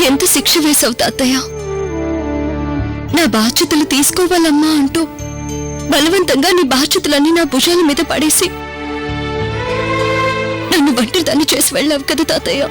ఎంత శిక్ష వేసావు తాతయ్య. నా బాధ్యతలు తీసుకోవాలమ్మా అంటూ బలవంతంగా నీ బాధ్యతలన్నీ నా భుజాల మీద పడేసి నన్ను ఒంటరిదాన్ని చేసి వెళ్ళావు కదా తాతయ్య.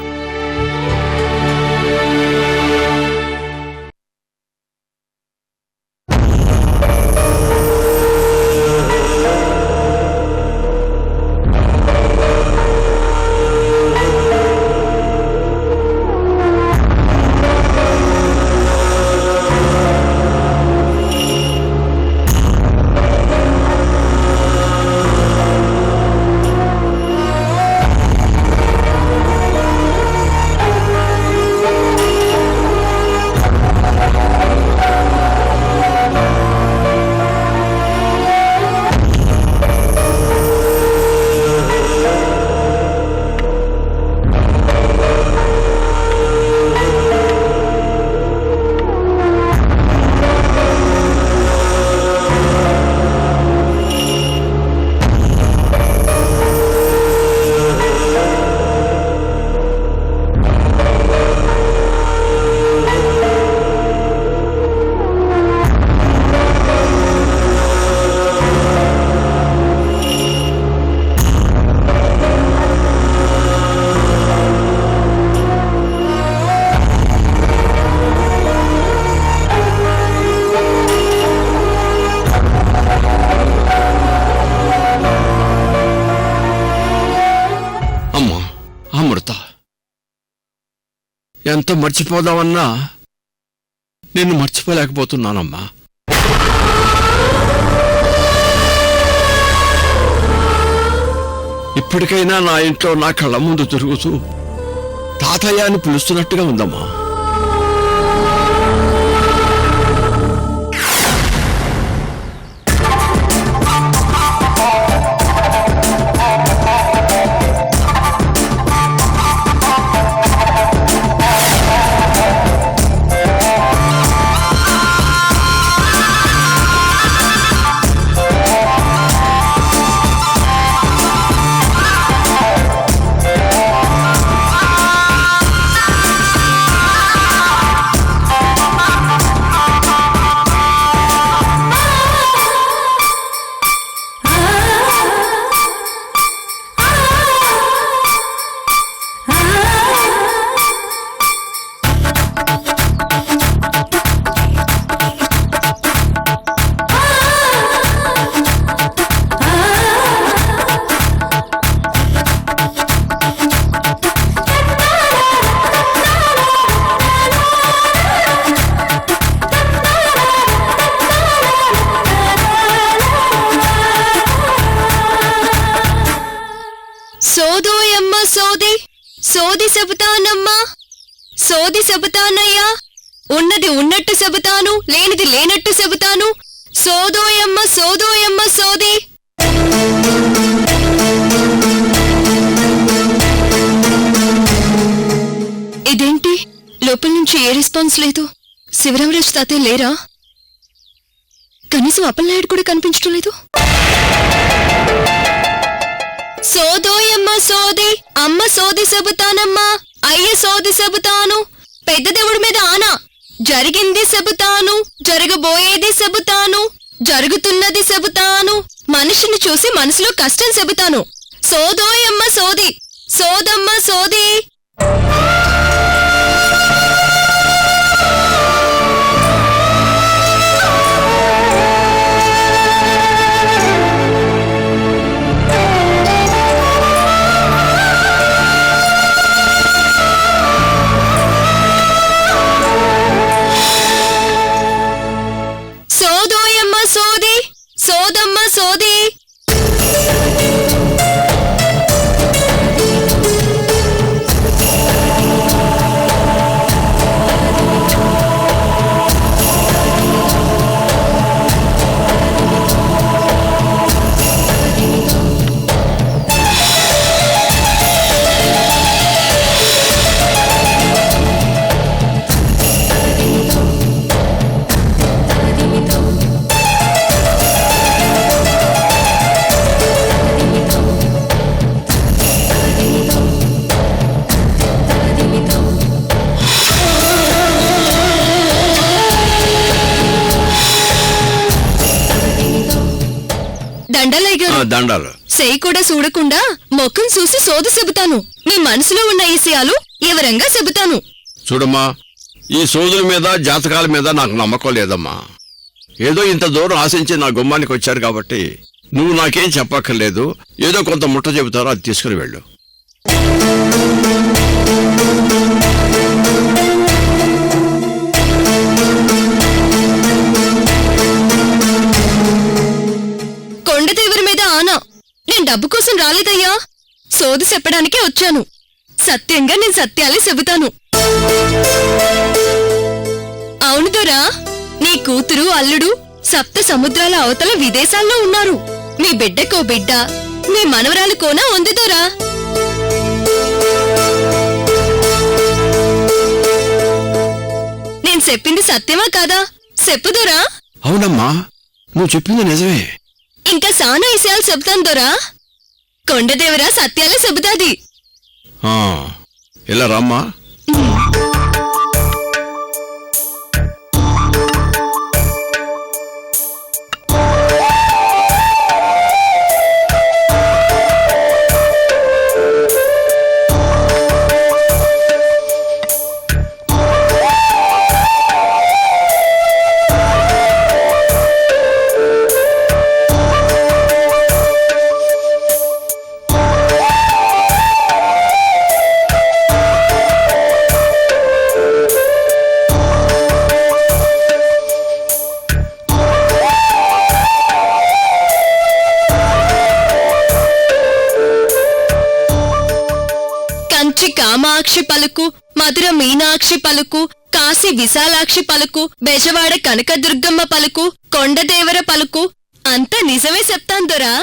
ఎంత మర్చిపోదామన్నా నిన్ను మర్చిపోలేకపోతున్నానమ్మా. ఇప్పటికైనా నా ఇంట్లో నా కళ్ళ ముందు తిరుగుతూ తాతయ్య అని పిలుస్తున్నట్టుగా ఉందమ్మా. సోదోయమ్మ సోది సోది చెబుతానమ్మా, సోది చెబుతానయ్యా. ఉన్నది ఉన్నట్టు చెబుతాను, లేనిది లేనట్టు చెబుతాను. సోదోయమ్మ సోదోయమ్మ సోది. ఇదేంటి లోపల నుంచి ఏ రెస్పాన్స్ లేదు? శివరామరాజు తాతయ్య లేరా? కనీసం అప్పలనాయుడు కూడా కనిపించడం లేదు. సోదోయమ్మ సోది, అమ్మ సోది చెబుతానమ్మా, అయ్య సోది చెబుతాను. పెద్ద దేవుడి మీద ఆనా, జరిగింది చెబుతాను, జరగబోయేది చెబుతాను, జరుగుతున్నది చెబుతాను, మనిషిని చూసి మనసులో కష్టం చెబుతాను. సోదోయమ్మ సోది, సోదమ్మ సోది. సోదోయమ్మ సోది, సోదమ్మ సోది. దండాలు. సెయ్యి కూడా చూడకుండా మొక్కం చూసి సోద చెబుతాను. మీ మనసులో ఉన్న విషయాలు వివరంగా చెబుతాను. చూడమ్మా, ఈ సోదుల మీద జాతకాల మీద నాకు నమ్మకం లేదమ్మా. ఏదో ఇంత దూరం ఆశించి నా గుమ్మానికి వచ్చారు కాబట్టి నువ్వు నాకేం చెప్పక్కర్లేదు. ఏదో కొంత ముట్ట చెబుతారో అది తీసుకుని వెళ్ళు. కొండదేవరి మీద ఆనా. నేను డబ్బు కోసం రాలేదయ్యా, సోది చెప్పడానికే వచ్చాను. సత్యంగా నేను సత్యాలే చెబుతాను. అవును దొరా, నీ కూతురు అల్లుడు సప్త సముద్రాల అవతల విదేశాల్లో ఉన్నారు. మీ బిడ్డకో బిడ్డ, మీ మనవరాలు కోనా ఉంది దొరా. నేను చెప్పింది సత్యమా కాదా చెప్పుదొరా. అవునమ్మా, నువ్వు చెప్పింది నిజమే. ఇంకా సానా విషయాలు చెబుతాను దొరా. కొండదేవరా సత్యాలే చెబుతాది. ఇలా రామ్మా. కామాక్షి పలుకు, మధుర మీనాక్షి పలుకు, కాశీ విశాలాక్షి పలుకు, బెజవాడ కనకదుర్గమ్మ పలుకు, కొండదేవర పలుకు అంతా నిజమే చెప్తాను దొరా.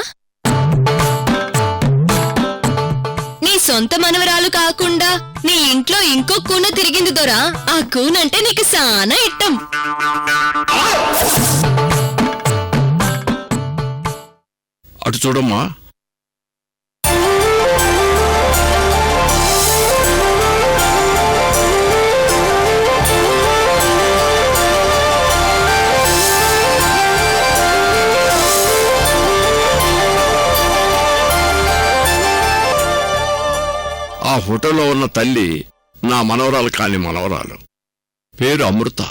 నీ సొంత మనవరాలు కాకుండా నీ ఇంట్లో ఇంకో కూన తిరిగింది దొరా. ఆ కూనంటే నీకు సానా ఇట్టం. అటు చూడమ్మా. ఆ ఫోటోలో ఉన్న తల్లి నా మనవరాలు కాని మనవరాలు. పేరు అమృత.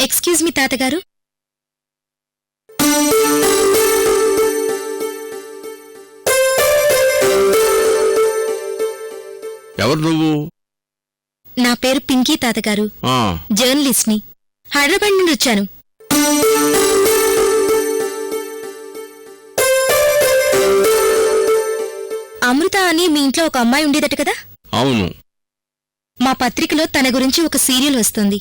ఎక్స్క్యూజ్ మీ తాతగారు. ఎవరు నువ్వు? నా పేరు పింకీ తాతగారు. జర్నలిస్ట్ ని. హైదరాబాద్ నుండి వచ్చాను. అమృత అని మీ ఇంట్లో ఒక అమ్మాయి ఉండేదట కదా? అవును. మా పత్రికలో తన గురించి ఒక సీరియల్ వస్తుంది.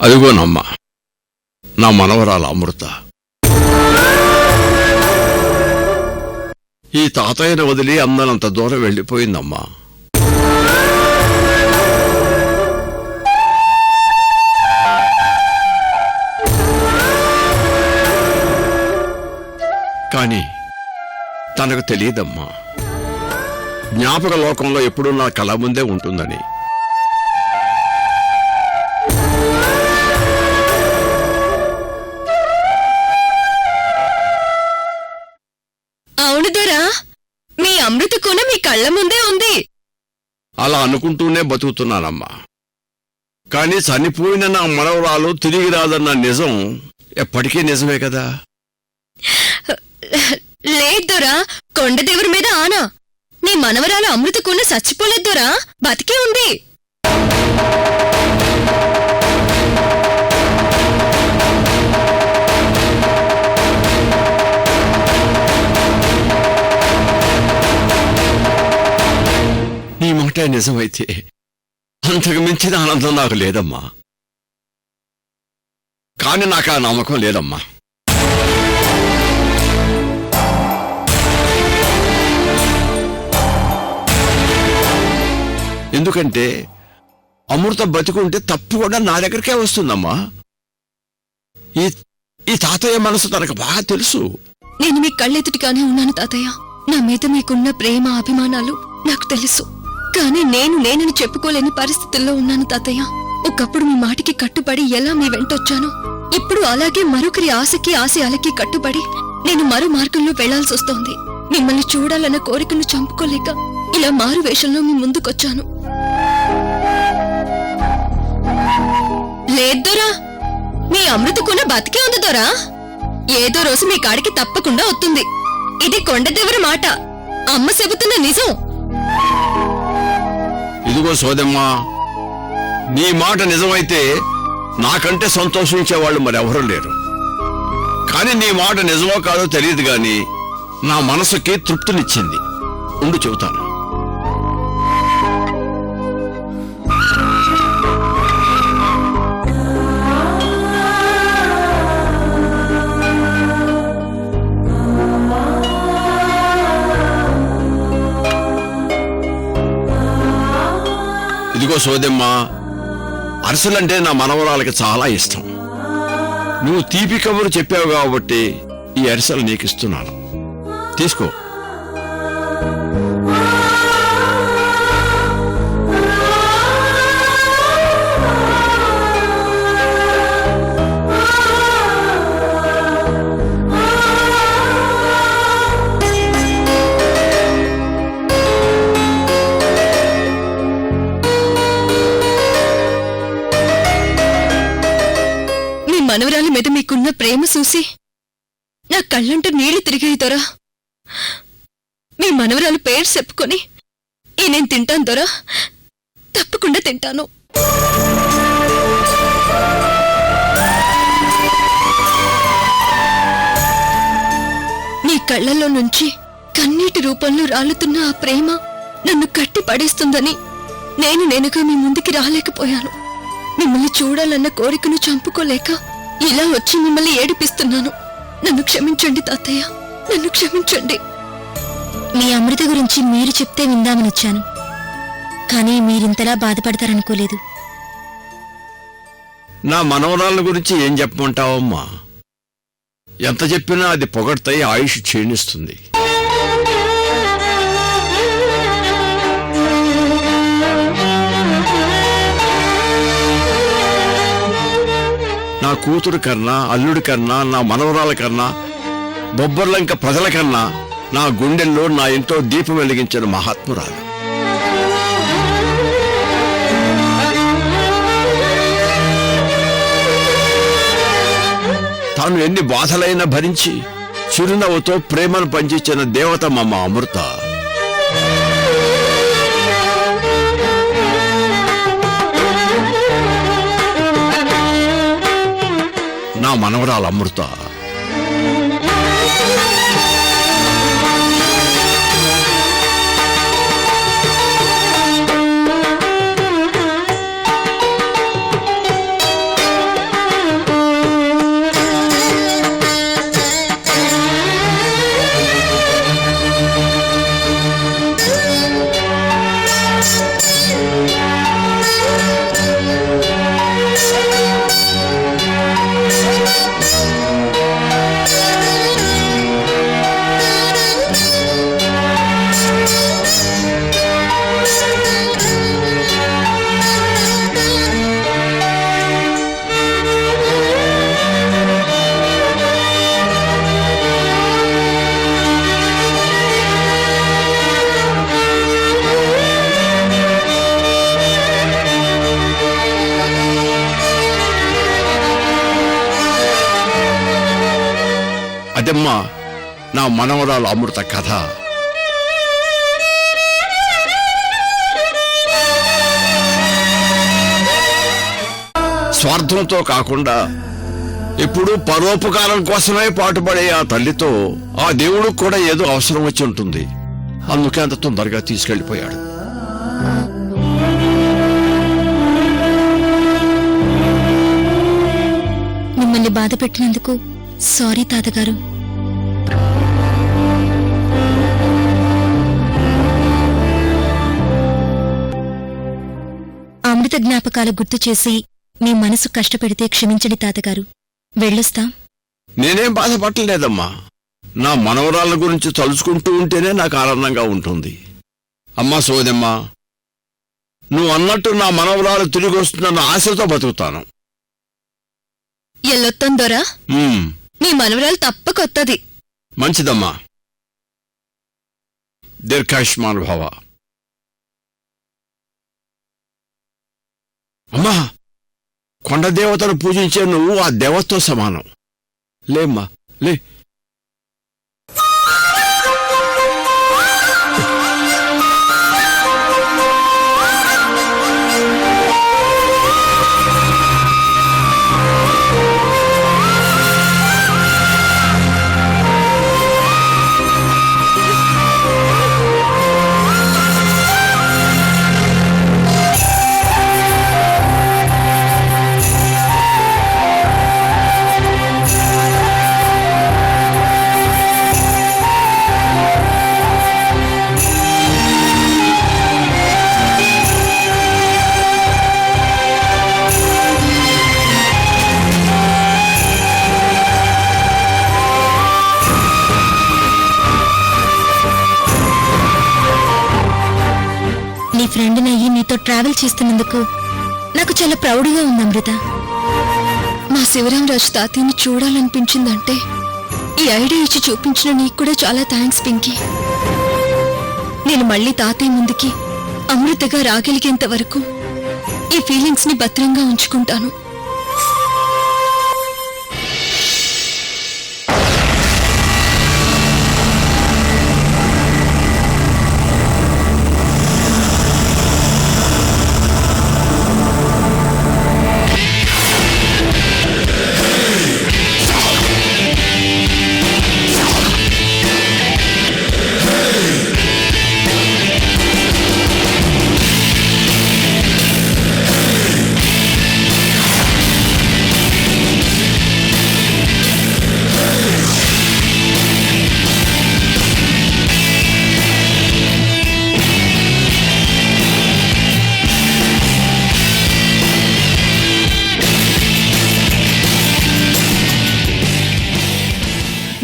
అదిగోనమ్మా నా మనవరాలు అమృత. ఈ తాతయ్యను వదిలి అందనంత దూరం వెళ్ళిపోయిందమ్మా. కాని తనకు తెలియదమ్మా, జ్ఞాపక లోకంలో ఎప్పుడూ నా కళ ముందే ఉంటుందని. అవునుదరా, మీ అమృత కూన మీ కళ్ల ముందే ఉంది. అలా అనుకుంటూనే బతుకుతున్నానమ్మా. కానీ చనిపోయిన నా మనవరాలు తిరిగి రాదన్న నిజం ఎప్పటికీ నిజమే కదా. లేదొరా, కొండదేవురి మీద ఆనా. నీ మనవరాలు అమృతకున్న చచ్చిపోలేదొరా, బతికే ఉంది. నీ మాట నిజమైతే అంతకు మించిన ఆనందం నాకు లేదమ్మా. కానీ నాకు ఆ నమ్మకం లేదమ్మా. ఎందుకంటే అమృత బతికుంటే తప్పకుండా నా దగ్గరికే వస్తుందమ్మా. ఈ తాతయ్య మనసు తనకు బాగా తెలుసు. నేను మీ కళ్ళెదుటిగానే ఉన్నాను తాతయ్య. నా మీద మీకున్న ప్రేమ అభిమానాలు నాకు తెలుసు. కానీ నేనని చెప్పుకోలేని పరిస్థితుల్లో ఉన్నాను తాతయ్య. ఒకప్పుడు మీ మాటికి కట్టుబడి ఎలా మీ వెంటొచ్చానో, ఇప్పుడు అలాగే మరొకరి ఆశకి ఆశయాలకి కట్టుబడి నేను మరో మార్గంలో వెళ్లాల్సొస్తోంది. మిమ్మల్ని చూడాలన్న కోరికను చంపుకోలేక ఇలా మారు వేషంలో మీ ముందుకొచ్చాను. లేదోరా, మీ అమృతకున్న బతికే ఉంది దొరా. ఏదో రోజు మీ కాడికి తప్పకుండా వస్తుంది. ఇది కొండదేవరి మాట, అమ్మ చెబుతున్న నిజం. ఇదిగో సోదమ్మా, నీ మాట నిజమైతే నాకంటే సంతోషించేవాళ్ళు మరెవరూ లేరు. కానీ నీ మాట నిజమో కాదో తెలియదు గాని నా మనసుకి తృప్తినిచ్చింది. ఉండు చెబుతాను. ఇదిగో సోదమ్మా, అరిసెలంటే నా మనవరాలకి చాలా ఇష్టం. నువ్వు తీపి కబురు చెప్పావు కాబట్టి ఈ అరిసెలు నీకిస్తున్నాను. తీసుకో. మనవరాలి మీద మీకున్న ప్రేమ చూసి నా కళ్ళంటూ నీళ్లు తిరిగాయి దొరా. మీ మనవరాలు పేరు చెప్పుకొని నేను తింటాను దొరా, తప్పకుండా తింటాను. నీ కళ్ళల్లో నుంచి కన్నీటి రూపంలో రాలుతున్న ఆ ప్రేమ నన్ను కట్టి పడేస్తుందని నేనుగా మీ ముందుకి రాలేకపోయాను. మిమ్మల్ని చూడాలన్న కోరికను చంపుకోలేక ఇలా వచ్చి మిమ్మల్ని ఏడిపిస్తున్నాను. నన్ను క్షమించండి తాతయ్య, నన్ను క్షమించండి. మీ అమృత గురించి మీరు చెప్తే విందామనొచ్చాను, కానీ మీరింతలా బాధపడతారనుకోలేదు. నా మనవరాళ్ళ గురించి ఏం చెప్పమంటావమ్మా? ఎంత చెప్పినా అది పొగడ్తాయి, ఆయుష్ క్షీణిస్తుంది. నా కూతురు కన్నా, అల్లుడి కన్నా, నా మనవరాల కన్నా, బొబ్బర్లంక ప్రజల కన్నా నా గుండెల్లో నా ఇంట్లో దీపం వెలిగించిన మహాత్మురాలు. తాను ఎన్ని బాధలైనా భరించి చిరునవ్వుతో ప్రేమను పంచించిన దేవత మమ్మ అమృత. నా మనవరాలు అమృత. ఇదమ్మా నా మనవరాలు అమృత కథ. స్వార్థంతో కాకుండా ఎప్పుడూ పరోపకారం కోసమే పాటుపడే ఆ తల్లితో ఆ దేవుడికి కూడా ఏదో అవసరం వచ్చి ఉంటుంది. అందుకే అంత తొందరగా తీసుకెళ్లిపోయాడు. మిమ్మల్ని బాధ పెట్టినందుకు సారీ తాతగారు. అమృత జ్ఞాపకాలు గుర్తు చేసి మీ మనసు కష్టపెడితే క్షమించండి తాతగారు. వెళ్ళొస్తా. నేనేం బాధపడలేదమ్మా. నా మనవరాళ్ళ గురించి తలుచుకుంటూ ఉంటేనే నాకు ఆనందంగా ఉంటుంది. అమ్మా సోదమ్మా, నువ్వు అన్నట్టు నా మనవరాలు తిరిగి వస్తుందన్న ఆశతో బతుకుతాను. ఎల్లొత్తందోరా, మీ మనవరాలు తప్పకొత్తది. మంచిదమ్మా. దీర్ఘాయుష్మాన్ భవ. అమ్మా, కొండ దేవతను పూజించే నువ్వు ఆ దేవతతో సమానం. లేమ్మా, లే. నీ ఫ్రెండ్నయ్యి నీతో ట్రావెల్ చేస్తున్నందుకు నాకు చాలా ప్రౌడ్గా ఉంది అమృత. మా శివరామరాజు తాతయ్యని చూడాలనిపించిందంటే ఈ ఐడియా ఇచ్చి చూపించిన నీకు కూడా చాలా థ్యాంక్స్ పింకీ. నేను మళ్ళీ తాతయ్య ముందుకి అమృతగా రాగలిగేంత వరకు ఈ ఫీలింగ్స్ ని భద్రంగా ఉంచుకుంటాను.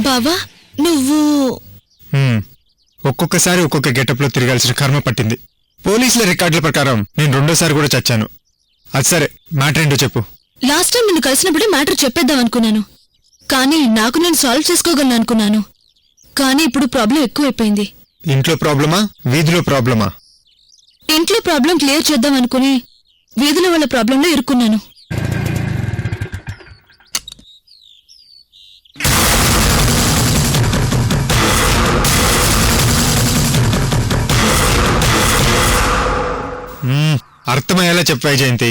బావా, నువ్వు ఒక్కొక్కసారి ఒక్కొక్క గెటప్ లో తిరగాల్సిన కర్మ పట్టింది. పోలీసుల రికార్డుల ప్రకారం నేను రెండోసారి కూడా చచ్చాను. అది సరే, మ్యాటర్ ఏంటో చెప్పు. లాస్ట్ టైం నిన్ను కలిసినప్పుడే మ్యాటర్ చెప్పేద్దాం అనుకున్నాను, కానీ నాకు నేను సాల్వ్ చేసుకోగలను అనుకున్నాను. కానీ ఇప్పుడు ప్రాబ్లం ఎక్కువైపోయింది. ఇంట్లో ప్రాబ్లమా, వీధిలో ప్రాబ్లమా? ఇంట్లో ప్రాబ్లం క్లియర్ చేద్దాం అనుకుని వీధిలో వాళ్ళ ప్రాబ్లంలో ఇరుక్కున్నాను. అర్థమయ్యేలా చెప్పాయి జయంతి.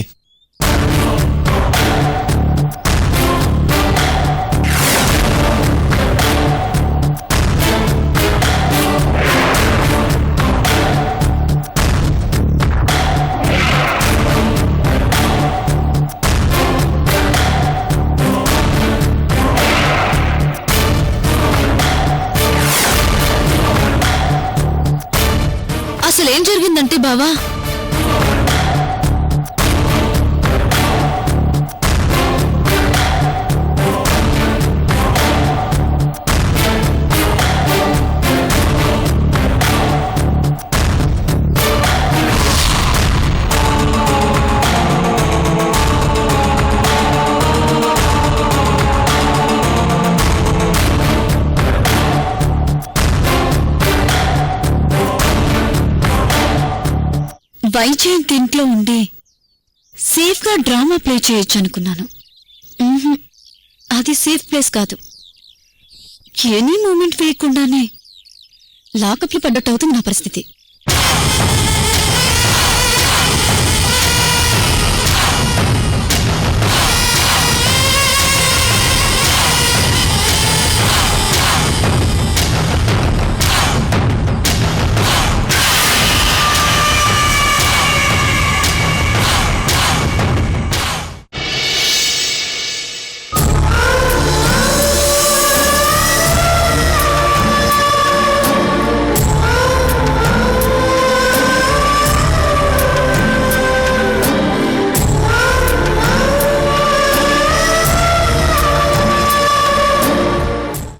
అసలేం జరిగిందంటే బావా, వైజయంత్ ఇంట్లో ఉండి సేఫ్ గా డ్రామా ప్లే చేయొచ్చు అనుకున్నాను. అది సేఫ్ ప్లేస్ కాదు. ఎనీ మూమెంట్ వేయకుండానే లాకప్లో పడ్డట్టు అవుతుంది నా పరిస్థితి.